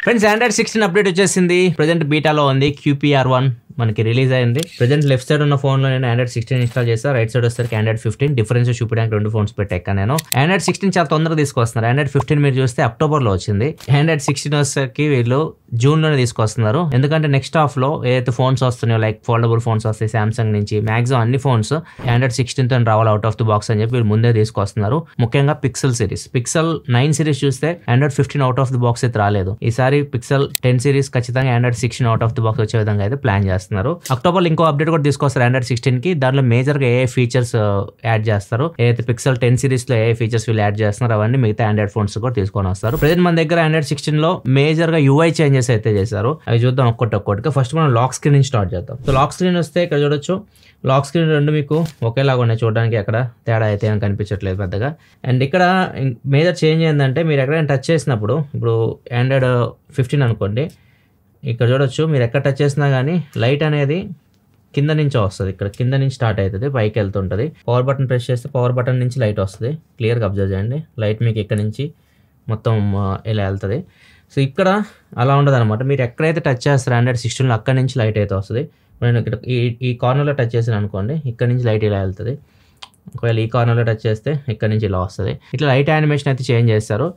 Friends Android 16 update వచ్చేసింది. Present బీటాలో ఉంది. QPR1 మనకి రిలీజ్ అయింది. ప్రెజెంట్ లెఫ్ట్ సైడ్ ఉన్న ఫోన్ లో నేను ఆండ్రాయిడ్ 16 ఇన్స్టాల్ చేస్తాను. రైట్ సైడ్ వస్తే ఆండ్రాయిడ్ 15 డిఫరెన్స్ చూపించడానికి రెండు ఫోన్స్ పెట్టాక నేను ఆండ్రాయిడ్ 16 చాలా తొందరగా తీసుకొస్తున్నారు. ఆండ్రాయిడ్ 15 మీరు చూస్తే అక్టోబర్ లో వచ్చింది. ఆండ్రాయిడ్ 16 వచ్చేసరికి వీళ్ళు జూన్ లోనే తీసుకొస్తున్నారు. ఎందుకంటే నెక్స్ట్ హాఫ్ లో ఏదైతే ఫోన్స్ వస్తున్నాయో లైక్ ఫోల్డబుల్ ఫోన్స్ వస్తాయి సామ్సంగ్ నుంచి మాక్సిమం అన్ని ఫోన్స్ ఆండ్రాయిడ్ 16 తో రావాలి అవుట్ ఆఫ్ ది బాక్స్ అని చెప్పి వీళ్ళు ముందే తీసుకొస్తున్నారు. ముఖ్యంగా పిక్సెల్ సిరీస్, పిక్సెల్ 9 సిరీస్ చూస్తే Android 15 out of the box అయితే రాలేదు. ఈసారి పిక్సెల్ 10 సిరీస్ ఖచ్చితంగా Android 16 out of the box వచ్చే విధంగా అయితే ప్లాన్ చేస్తున్నారు. అక్టోబర్ ఇంకో అప్డేట్ కూడా తీసుకొస్తారు ఆండ్రాయిడ్ 16 కి. దాంట్లో మేజర్ గా ఏ ఫీచర్స్ యాడ్ చేస్తారు, ఏదైతే పిక్సెల్ 10 సిరీస్ లో ఏ ఫీచర్స్ వీళ్ళు యాడ్ చేస్తున్నారు అవన్నీ మిగతా ఆండ్రాయిడ్ ఫోన్స్ కూడా తీసుకొని వస్తారు. ప్రెజెంట్ మన దగ్గర ఆండ్రాయిడ్ 16 లో మేజర్ గా UI చేంజెస్ అయితే చేశారు. అవి చూద్దాం ఒక్కొక్కటిగా. ఫస్ట్ మనం లాక్ స్క్రీన్ నుంచి స్టార్ట్ చేద్దాం. సో లాక్ స్క్రీన్ వస్తే ఇక్కడ చూడొచ్చు, లాక్ స్క్రీన్ రెండు మీకు ఒకేలాగా ఉన్నాయి చూడడానికి, అక్కడ తేడా అయితే ఏం కనిపించట్లేదు పెద్దగా. అండ్ ఇక్కడ మేజర్ చేంజ్ ఏంటంటే మీరు ఎక్కడైనా టచ్ చేసినప్పుడు, ఇప్పుడు ఆండ్రాయిడ్ 15 అనుకోండి, ఇక్కడ చూడొచ్చు మీరు ఎక్కడ టచ్ చేసినా కానీ లైట్ అనేది కింద నుంచి వస్తుంది. ఇక్కడ కింద నుంచి స్టార్ట్ అవుతుంది, పైకి వెళ్తుంటుంది. పవర్ బటన్ ప్రెస్ చేస్తే పవర్ బటన్ నుంచి లైట్ వస్తుంది. క్లియర్గా అబ్జర్వ్ చేయండి. లైట్ మీకు ఇక్కడ నుంచి మొత్తం ఇలా వెళ్తుంది. సో ఇక్కడ అలా ఉండదు అనమాట. మీరు ఎక్కడైతే టచ్ చేస్తారో ఆండ్రాయిడ్ 16లో అక్కడ నుంచి లైట్ అయితే వస్తుంది. నేను ఇక్కడ ఈ కార్నర్లో టచ్ చేసాను అనుకోండి, ఇక్కడ నుంచి లైట్ ఇలా వెళ్తుంది. ఒకవేళ ఈ కార్నర్లో టచ్ చేస్తే ఇక్కడ నుంచి ఇలా వస్తుంది. ఇట్లా లైట్ యానిమేషన్ అయితే చేంజ్ చేస్తారు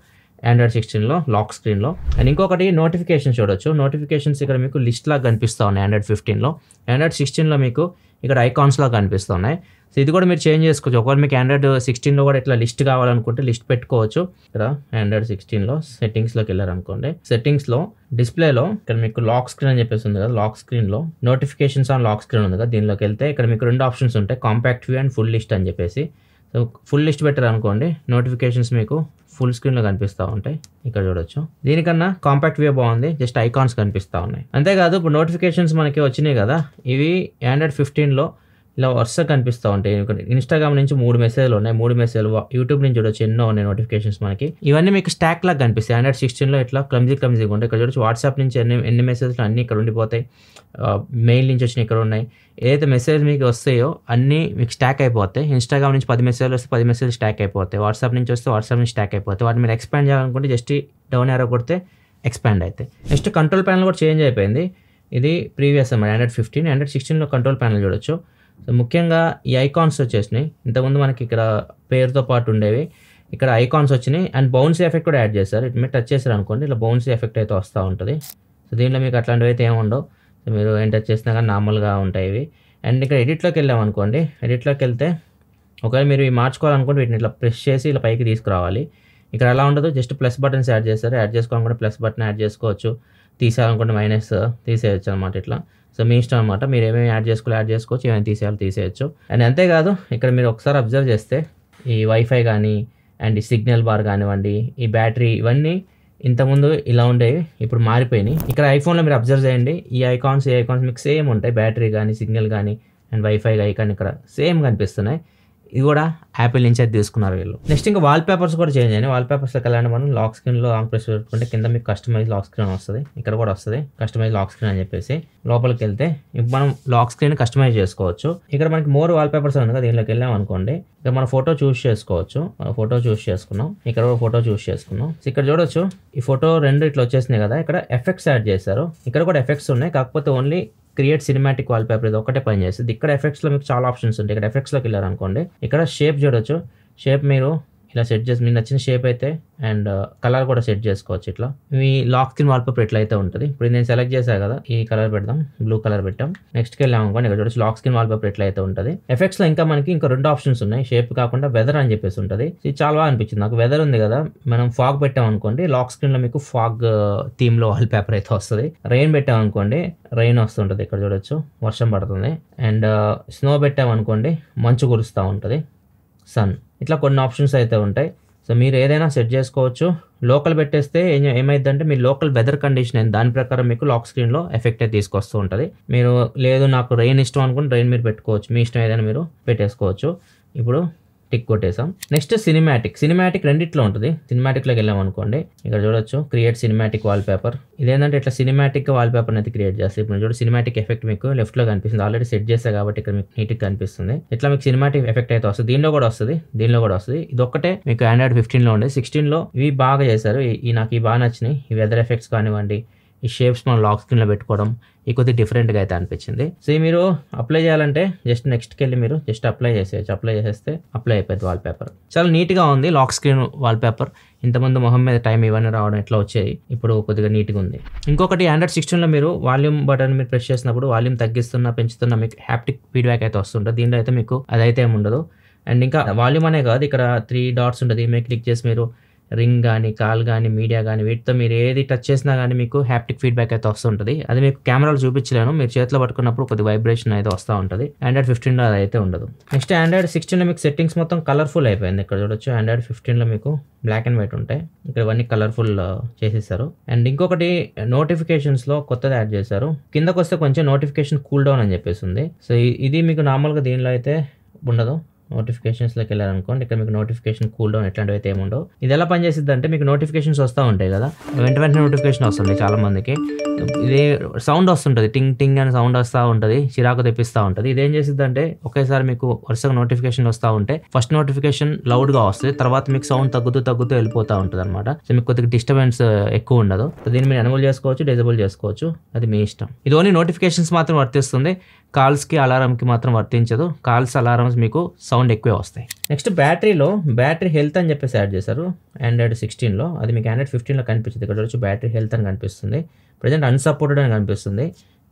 ఆండ్రాయిడ్ 16లో లాక్ స్క్రీన్లో. అండ్ ఇంకొకటి నోటిఫికేషన్ చూడొచ్చు. నోటిఫికేషన్స్ ఇక్కడ మీకు లిస్ట్ లాగా కనిపిస్తూ ఉన్నాయి ఆండ్రాయిడ్ 15లో. ఆండ్రాయిడ్ 16లో మీకు ఇక్కడ ఐకాన్స్ లాగా కనిపిస్తూ ఉన్నాయి. సో ఇది కూడా మీరు చేంజ్ చేసుకోవచ్చు. ఒకవేళ మీకు ఆండ్రాయిడ్ 16లో కూడా ఇట్లా లిస్ట్ కావాలనుకుంటే లిస్ట్ పెట్టుకోవచ్చు. ఇక్కడ ఆండ్రాయిడ్ 16లో సెట్టింగ్స్లోకి వెళ్ళారనుకోండి, సెట్టింగ్స్లో డిస్ప్లేలో ఇక్కడ మీకు లాక్ స్క్రీన్ అని చెప్పేసి ఉంది కదా, లాక్ స్క్రీన్లో నోటిఫికేషన్స్ ఆన్ లాక్ స్క్రీన్ ఉంది కదా, దీనిలోకి వెళ్తే ఇక్కడ మీకు రెండు ఆప్షన్స్ ఉంటాయి, compact view and full list అని చెప్పేసి. సో ఫుల్ లిస్ట్ పెట్టారు అనుకోండి, నోటిఫికేషన్స్ మీకు ఫుల్ స్క్రీన్లో కనిపిస్తూ ఉంటాయి. ఇక్కడ చూడొచ్చు. దీనికన్నా కాంపాక్ట్ వ్యూ బాగుంది, జస్ట్ ఐకాన్స్ కనిపిస్తూ ఉన్నాయి. అంతేకాదు ఇప్పుడు నోటిఫికేషన్స్ మనకి వచ్చినాయి కదా, ఇవి ఆండ్రాయిడ్ 15లో ఇలా వరుస కనిపిస్తూ ఉంటాయి. ఇన్స్టాగ్రామ్ నుంచి 3 మెసేజ్లు ఉన్నాయి, 3 మెసేజ్లు యూట్యూబ్ నుంచి చూడొచ్చు, ఎన్నో ఉన్నాయి నోటిఫికేషన్స్ మనకి. ఇవన్నీ మీకు స్టాక్ లాగా కనిపిస్తాయి. ఆండ్రాయిడ్ 16లో ఇట్లా క్లమ్జీగా ఉంటాయి. ఇక్కడ చూడొచ్చు వాట్సాప్ నుంచి ఎన్ని మెసేజ్లు అన్నీ ఇక్కడ ఉండిపోతాయి. మెయిల్ నుంచి వచ్చిన ఇక్కడ ఉన్నాయి. ఏదైతే మెసేజ్ మీకు వస్తాయో అన్నీ మీకు స్టాక్ అయిపోతాయి. ఇన్స్టాగ్రామ్ నుంచి 10 మెసేజ్లు వస్తే 10 మెసేజ్లు స్టాక్ అయిపోతాయి. వాట్సాప్ నుంచి వస్తే వాట్సాప్ నుంచి స్టాక్ అయిపోతాయి. వాటిని మీరు ఎక్స్పాండ్ చేయాలనుకుంటే జస్ట్ డౌన్ యారో కొడితే ఎక్స్పాండ్ అవుతాయి. నెక్స్ట్ కంట్రోల్ ప్యానల్ కూడా చేంజ్ అయిపోయింది. ఇది ప్రీవియస్ అన్నమాట ఆండ్రాయిడ్ 15. ఆండ్రాయిడ్ 16లో కంట్రోల్ ప్యానల్ చూడొచ్చు. సో ముఖ్యంగా ఈ ఐకాన్స్ వచ్చేసినాయి. ఇంతకుముందు మనకి ఇక్కడ పేరుతో పాటు ఉండేవి, ఇక్కడ ఐకాన్స్ వచ్చినాయి. అండ్ బౌన్సీ ఎఫెక్ట్ కూడా యాడ్ చేశారు. ఇటు మీరు టచ్ చేశారు అనుకోండి, ఇలా బౌన్సీ ఎఫెక్ట్ అయితే వస్తూ ఉంటుంది. సో దీంట్లో మీకు అట్లాంటివి అయితే ఏమి ఉండవు. సో మీరు ఏం టచ్ చేసినా కానీ నార్మల్గా ఉంటాయి ఇవి. అండ్ ఇక్కడ ఎడిట్లోకి వెళ్ళామనుకోండి, ఎడిట్లోకి వెళ్తే ఒకవేళ మీరు ఇవి మార్చుకోవాలనుకుంటే వీటిని ఇట్లా ప్రెస్ చేసి ఇలా పైకి తీసుకురావాలి. ఇక్కడ అలా ఉండదు, జస్ట్ ప్లస్ బటన్స్ యాడ్ చేస్తారు. యాడ్ చేసుకోవాలనుకుంటే ప్లస్ బటన్ యాడ్ చేసుకోవచ్చు, తీసేయాలనుకుంటే మైనస్ తీసేయచ్చు అనమాట. ఇట్లా సో మీ ఇష్టం అనమాట. మీరు ఏమేమి యాడ్ చేసుకోవచ్చు, ఏమైనా తీసేయాలి తీసేయచ్చు. అండ్ అంతేకాదు ఇక్కడ మీరు ఒకసారి అబ్జర్వ్ చేస్తే ఈ వైఫై కానీ అండ్ ఈ సిగ్నల్ బార్ కానివ్వండి, ఈ బ్యాటరీ, ఇవన్నీ ఇంతకుముందు ఇలా ఉండేవి, ఇప్పుడు మారిపోయినాయి. ఇక్కడ ఐఫోన్లో మీరు అబ్జర్వ్ చేయండి, ఈ ఐకాన్స్ మీకు సేమ్ ఉంటాయి. బ్యాటరీ కానీ సిగ్నల్ కానీ అండ్ వైఫై ఐకాన్ ఇక్కడ సేమ్ కనిపిస్తున్నాయి. ఇది కూడా యాపిల్ నుంచి అయితే తీసుకున్నారు వీళ్ళు. నెక్స్ట్ ఇంకా వాల్ పేపర్స్ కూడా చేంజ్ అయినాయి. వాల్ పేపర్స్లోకి వెళ్ళాలంటే మనం లాక్ స్క్రీన్లో లాంగ్ ప్రెస్ పెట్టుకుంటే కింద మీకు కస్టమైజ్ లాక్ స్క్రీన్ వస్తుంది. ఇక్కడ కూడా వస్తుంది కస్టమైజ్ లాక్ స్క్రీన్ అని చెప్పేసి. లోపలికి వెళ్తే ఇప్పుడు మనం లాక్ స్క్రీన్ కస్టమైజ్ చేసుకోవచ్చు. ఇక్కడ మనకి మోర్ వాల్ పేపర్స్ ఉంది కదా, దీనిలోకి వెళ్ళాం అనుకోండి, ఇక్కడ మన ఫోటో చూస్ చేసుకోవచ్చు. ఫోటో చూస్ చేసుకున్నాం, ఇక్కడ ఫోటో చూస్ చేసుకున్నాం. ఇక్కడ చూడొచ్చు ఈ ఫోటో రెండు ఇట్లా వచ్చేసినాయి కదా, ఇక్కడ ఎఫెక్ట్స్ యాడ్ చేశారు. ఇక్కడ కూడా ఎఫెక్ట్స్ ఉన్నాయి, కాకపోతే only create cinematic wall paper ఇది ఒకటే పని చేస్తుంది. ఇక్కడ ఎఫెక్ట్స్లో మీకు చాలా ఆప్షన్స్ ఉంటాయి. ఇక్కడ ఎఫెక్ట్స్లోకి వెళ్ళారు అనుకోండి, ఇక్కడ షేప్ చూడొచ్చు. షేప్ మీరు ఇలా సెట్ చేసి మీకు నచ్చిన షేప్ అయితే అండ్ కలర్ కూడా సెట్ చేసుకోవచ్చు. ఇట్లా మీ లాక్ స్క్రీన్ వాల్ పేపర్ ఇట్లా అయితే ఉంటుంది. ఇప్పుడు నేను సెలెక్ట్ చేశాను కదా, ఈ కలర్ పెడదాం, బ్లూ కలర్ పెట్టాం. నెక్స్ట్కి వెళ్ళాం అనుకోండి, ఇక్కడ చూడొచ్చు లాక్ స్క్రీన్ వాల్ పేపర్ ఇట్లా అయితే ఉంటుంది. ఎఫెక్ట్స్లో ఇంకా మనకి ఇంకా 2 ఆప్షన్స్ ఉన్నాయి. షేప్ కాకుండా వెదర్ అని చెప్పేసి ఉంటుంది. ఇది చాలా బాగా అనిపించింది నాకు. వెదర్ ఉంది కదా, మనం ఫాగ్ పెట్టాం అనుకోండి, లాక్ స్క్రీన్లో మీకు ఫాగ్ థీమ్లో వాల్ పేపర్ అయితే వస్తుంది. రెయిన్ పెట్టాం అనుకోండి, రెయిన్ వస్తుంటుంది. ఇక్కడ చూడొచ్చు వర్షం పడుతుంది. అండ్ స్నో పెట్టాం అనుకోండి, మంచు కురుస్తూ ఉంటుంది, సన్. ఇట్లా కొన్ని ఆప్షన్స్ అయితే ఉంటాయి. సో మీరు ఏదైనా సెట్ చేసుకోవచ్చు. లోకల్ పెట్టేస్తే ఏమైందంటే మీ లోకల్ వెదర్ కండిషన్ అయింది, దాని ప్రకారం మీకు లాక్ స్క్రీన్లో ఎఫెక్ట్ అయితే తీసుకొస్తూ ఉంటుంది. మీరు లేదు నాకు రెయిన్ ఇష్టం అనుకుంటే రెయిన్ మీరు పెట్టుకోవచ్చు, మీ ఇష్టం ఏదైనా మీరు పెట్టేసుకోవచ్చు. ఇప్పుడు టిక్ కొట్టేసాం. నెక్స్ట్ సినిమాటిక్ రెండిట్లో ఉంటుంది. సినిమాటిక్లోకి వెళ్ళాం అనుకోండి, ఇక్కడ చూడొచ్చు క్రియేట్ సినిమాటిక్ వాల్ పేపర్. ఇదేంటంటే ఇట్లా సినిమాటిక్ వాల్ పేపర్ అయితే క్రియేట్ చేస్తుంది. ఇప్పుడు చూడండి సినిమాటిక్ ఎఫెక్ట్ మీకు లెఫ్ట్ లో కనిపిస్తుంది. ఆల్రెడీ సెట్ చేస్తా కాబట్టి ఇక్కడ మీకు నీట్ గా కనిపిస్తుంది. ఇట్లా మీకు సినిమాటిక్ ఎఫెక్ట్ అయితే వస్తుంది. దీనిలో కూడా వస్తుంది. ఇది ఒక్కటే మీకు ఆండ్రాయిడ్ 15 లో ఉంది. 16 లో ఇవి బాగా చేశారు. నాకు ఇవి బాగా నచ్చినాయి. ఈ వెదర్ ఎఫెక్ట్స్ కానివ్వండి, ఈ షేప్స్ మనం లాక్ స్క్రీన్ లో పెట్టుకోవడం ఈ కొద్దిగా డిఫరెంట్గా అయితే అనిపించింది. సో మీరు అప్లై చేయాలంటే జస్ట్ నెక్స్ట్కి వెళ్ళి మీరు జస్ట్ అప్లై చేసేయచ్చు. అప్లై చేసేస్తే అప్లై అయిపోయింది వాల్ పేపర్. చాలా నీట్గా ఉంది లాక్ స్క్రీన్ వాల్ పేపర్. ఇంతకుముందు మొహం మీద టైం ఇవన్నీ రావడం ఎట్లా వచ్చాయి, ఇప్పుడు కొద్దిగా నీట్గా ఉంది. ఇంకొకటి ఆండ్రాయిడ్ 16లో మీరు వాల్యూమ్ బటన్ మీరు ప్రెస్ చేసినప్పుడు వాల్యూమ్ తగ్గిస్తున్నా పెంచుతున్నా మీకు హ్యాప్టిక్ ఫీడ్బ్యాక్ అయితే వస్తుంటుంది. దీనిలో అయితే మీకు అదైతే ఏమి ఉండదు. అండ్ ఇంకా వాల్యూమ్ అనే కాదు, ఇక్కడ 3 డాట్స్ ఉంటుంది. మీరు క్లిక్ చేసి మీరు రింగ్ కానీ కాల్ కానీ మీడియా కానీ వీటితో మీరు ఏది టచ్ చేసినా కానీ మీకు హ్యాప్టిక్ ఫీడ్బ్యాక్ అయితే వస్తుంటుంది. అది మీకు కెమెరాలో చూపించలేను, మీరు చేతిలో పట్టుకున్నప్పుడు కొద్దిగా వైబ్రేషన్ అయితే వస్తూ ఉంటుంది. ఆండ్రాయిడ్ 15లో అది అయితే ఉండదు. నెక్స్ట్ ఆండ్రాయిడ్ 16లో మీకు సెట్టింగ్స్ మొత్తం కలర్ఫుల్ అయిపోయింది. ఇక్కడ చూడొచ్చు ఆండ్రాయిడ్ 15లో మీకు బ్లాక్ అండ్ వైట్ ఉంటాయి, ఇక్కడ ఇవన్నీ కలర్ఫుల్ చేసేసారు. అండ్ ఇంకొకటి నోటిఫికేషన్స్లో కొత్తది యాడ్ చేశారు. కిందకు వస్తే కొంచెం నోటిఫికేషన్ కూల్ డౌన్ అని చెప్పేసి ఉంది. సో ఇది మీకు నార్మల్గా దీనిలో అయితే ఉండదు. నోటిఫికేషన్స్లోకి వెళ్ళారనుకోండి, ఇక్కడ మీకు నోటిఫికేషన్ కూల్ డౌన్ ఎట్లాంటివి అయితే ఏముండవు. ఇది ఎలా పనిచేస్తుంది అంటే మీకు నోటిఫికేషన్స్ వస్తూ ఉంటాయి కదా, వెంటనే నోటిఫికేషన్ వస్తుంది చాలా మందికి. ఇది సౌండ్ వస్తుంటుంది, టింగ్ టింగ్ అని సౌండ్ వస్తూ ఉంటుంది, చిరాకు తెప్పిస్తూ ఉంటుంది. ఇదేం చేసిద్ది అంటే ఒకేసారి మీకు వరుసగా నోటిఫికేషన్ వస్తూ ఉంటే ఫస్ట్ నోటిఫికేషన్ లౌడ్గా వస్తుంది, తర్వాత మీకు సౌండ్ తగ్గుతూ వెళ్ళిపోతూ ఉంటుంది అనమాట. సో మీకు కొద్దిగా డిస్టర్బెన్స్ ఎక్కువ ఉండదు. సో దీన్ని మీరు ఎనేబుల్ చేసుకోవచ్చు, డిజేబుల్ చేసుకోవచ్చు, అది మీ ఇష్టం. ఇది ఓన్లీ నోటిఫికేషన్స్ మాత్రం వర్తిస్తుంది, కాల్స్కి అలారంకి మాత్రం వర్తించదు. కాల్స్ అలారమ్స్ మీకు సౌండ్ ఎక్కువే వస్తాయి. నెక్స్ట్ బ్యాటరీ హెల్త్ అని చెప్పేసి యాడ్ చేశారు ఆండ్రాయిడ్ 16లో. అది మీకు ఆండ్రాయిడ్ 15లో కనిపించింది. ఇక్కడ వచ్చి బ్యాటరీ హెల్త్ అని కనిపిస్తుంది, ప్రజెంట్ అన్సపోర్టెడ్ అని కనిపిస్తుంది.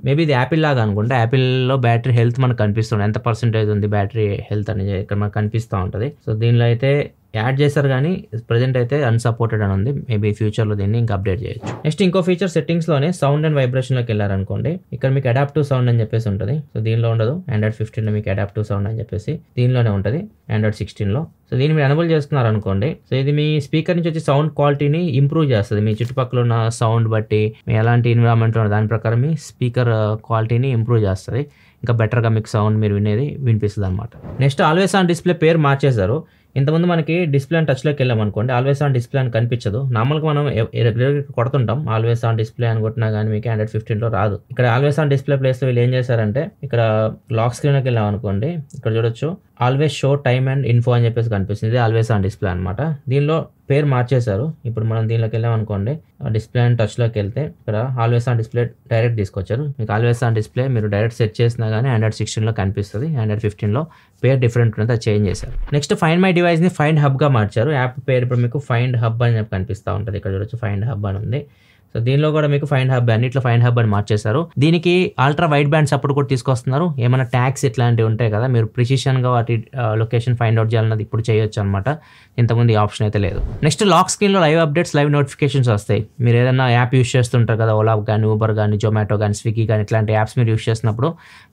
మేబీ ఇది యాపిల్ లాగా అనుకుంటా. యాపిల్లో బ్యాటరీ హెల్త్ మనకు కనిపిస్తుంది, ఎంత పర్సెంటేజ్ ఉంది బ్యాటరీ హెల్త్ అనేది ఇక్కడ మనకు కనిపిస్తూ ఉంటుంది. సో దీనిలో అయితే యాడ్ చేశారు కానీ ప్రజెంట్ అయితే అన్సపోర్టెడ్ అని ఉంది. మేబీ ఫ్యూచర్లో దీన్ని ఇంకా అప్డేట్ చేయొచ్చు. నెక్స్ట్ ఇంకో ఫీచర్ సెట్టింగ్స్లోనే సౌండ్ అండ్ వైబ్రేషన్లోకి వెళ్ళారనుకోండి, ఇక్కడ మీకు అడాప్టివ్ సౌండ్ అని చెప్పేసి ఉంటుంది. సో దీనిలో ఉండదు. ఆండ్రాయిడ్ 15లో మీకు అడాప్టివ్ సౌండ్ అని చెప్పేసి దీనిలోనే ఉంటుంది ఆండ్రాయిడ్ 16లో. సో దీన్ని మీరు ఎనేబుల్ చేసుకున్నారు అనుకోండి, సో ఇది మీ స్పీకర్ నుంచి వచ్చి సౌండ్ క్వాలిటీని ఇంప్రూవ్ చేస్తుంది. మీ చుట్టుపక్కల ఉన్న సౌండ్ బట్టి మీ ఎలాంటి ఎన్విరాన్మెంట్ ఉన్న దాని ప్రకారం మీ స్పీకర్ క్వాలిటీని ఇంప్రూవ్ చేస్తుంది. ఇంకా బెటర్గా మీకు సౌండ్ మీరు వినిపిస్తుంది అనమాట. నెక్స్ట్ ఆల్వేస్ ఆన్ డిస్ప్లే పేరు మార్చేశారు. ఇంతకుముందు మనకి డిస్ప్లే అని టచ్లోకి వెళ్ళాం అనుకోండి, ఆల్వేస్ ఆన్ డిస్ప్లే అని కనిపించదు. నార్మల్గా మనం రెగ్యులర్గా కొడుతుంటాం ఆల్వేస్ ఆన్ డిస్ప్లే అని కొట్టినా కానీ మీకు ఆండ్రాయిడ్ 15లో రాదు. ఇక్కడ ఆల్వేస్ ఆన్ డిస్ప్లే ప్లేస్లో వీళ్ళు ఏం చేశారంటే, ఇక్కడ లాక్ స్క్రీన్లోకి వెళ్ళాం అనుకోండి, ఇక్కడ చూడొచ్చు always show time and info అని చెప్పేసి కనిపిస్తుంది. ఇది ఆల్వేస్ ఆన్ డిస్ప్లే అనమాట. దీనిలో పేరు మార్చేశారు. ఇప్పుడు మనం దీనిలోకి వెళ్ళాం అనుకోండి, డిస్ప్లే అండ్ టచ్లోకి వెళ్తే ఇక్కడ ఆల్వేస్ ఆన్ డిస్ప్లే డైరెక్ట్ తీసుకొచ్చారు. మీకు ఆల్వేస్ ఆన్ డిస్ప్లే మీరు డైరెక్ట్ సెట్ చేసినా కానీ ఆండ్రాయిడ్ 16లో కనిపిస్తుంది. ఆండ్రాయిడ్ 15లో పేరు డిఫరెంట్ ఉంటుంది, అది చేంజ్ చేశారు. నెక్స్ట్ ఫైండ్ మై డివైస్ని ఫైండ్ హబ్గా మార్చారు. యాప్ పేరు ఇప్పుడు మీకు ఫైండ్ హబ్ అని చెప్పి కనిపిస్తూ ఉంటుంది. ఇక్కడ చూడొచ్చు ఫైండ్ హబ్ అని ఉంది. సో దీనిలో కూడా మీకు ఫైండ్ హబ్ అన్నిట్లో ఫైండ్ హబ్ అని మార్చేశారు. దీనికి అల్ట్రా వైడ్ బ్యాండ్ సపోర్ట్ కూడా తీసుకొస్తున్నారు. ఏమైనా ట్యాగ్స్ ఇట్లాంటివి ఉంటాయి కదా, మీరు ప్రిసిషన్గా వాటి లొకేషన్ ఫైండ్ అవుట్ చేయాలన్నది ఇప్పుడు చేయొచ్చు అనమాట. ఇంతకుముందు ఈ ఆప్షన్ అయితే లేదు. నెక్స్ట్ లాక్ స్క్రీన్లో లైవ్ అప్డేట్స్, లైవ్ నోటిఫికేషన్స్ వస్తాయి. మీరు ఏదైనా యాప్ యూస్ చేస్తుంటారు కదా, ఓలా కానీ ఊబర్ కానీ జొమాటో కానీ స్విగ్గీ కానీ ఇట్లాంటి యాప్స్ మీరు యూస్ చేసినప్పుడు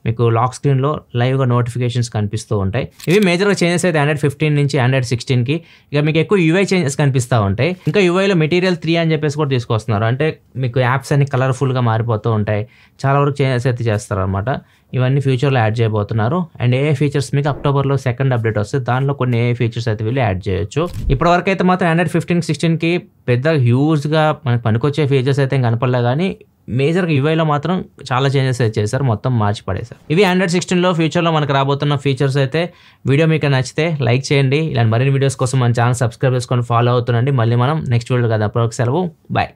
మీకు లాక్ స్క్రీన్లో లైవ్గా నోటిఫికేషన్స్ కనిపిస్తూ ఉంటాయి. ఇవి మేజర్గా చేంజెస్ అయితే ఆండ్రాయిడ్ 15 నుంచి ఆండ్రాయిడ్ 16కి. ఇక మీకు ఎక్కువ యూఐ చేంజెస్ కనిపిస్తూ ఉంటాయి. ఇంకా యూఐలో మెటీరియల్ 3 అని చెప్పేసి కూడా తీసుకొస్తున్నారు. అంటే మీకు యాప్స్ అన్ని కలర్ఫుల్గా మారిపోతూ ఉంటాయి. చాలా వరకు చేంజెస్ అయితే చేస్తారు అనమాట. ఇవన్నీ ఫ్యూచర్లో యాడ్ చేయబోతున్నారు. అండ్ ఏ ఫీచర్స్ మీకు అక్టోబర్లో సెకండ్ అప్డేట్ వస్తుంది, దానిలో కొన్ని ఏ ఫీచర్స్ అయితే వీళ్ళు యాడ్ చేయొచ్చు. ఇప్పటివరకు అయితే మాత్రం ఆండ్రాయిడ్ 15, 16కి పెద్ద హ్యూజ్గా మనకు పనికొచ్చే ఫీచర్స్ అయితే కనపడలే, కానీ మేజర్గా యూఐలో మాత్రం చాలా చేంజెస్ అయితే చేశారు, మొత్తం మార్చి పడేశారు. ఇవి ఆండ్రాయిడ్ 16లో ఫ్యూచర్లో మనకు రాబోతున్న ఫీచర్స్ అయితే. వీడియో మీకు నచ్చితే లైక్ చేయండి. ఇలాంటి మరిన్ని వీడియోస్ కోసం మన ఛానల్ సబ్స్క్రైబ్ చేసుకొని ఫాలో అవుతుండండి. మళ్ళీ మనం నెక్స్ట్ వీడియో కదా, అప్పటివరకు సెలవు, బాయ్.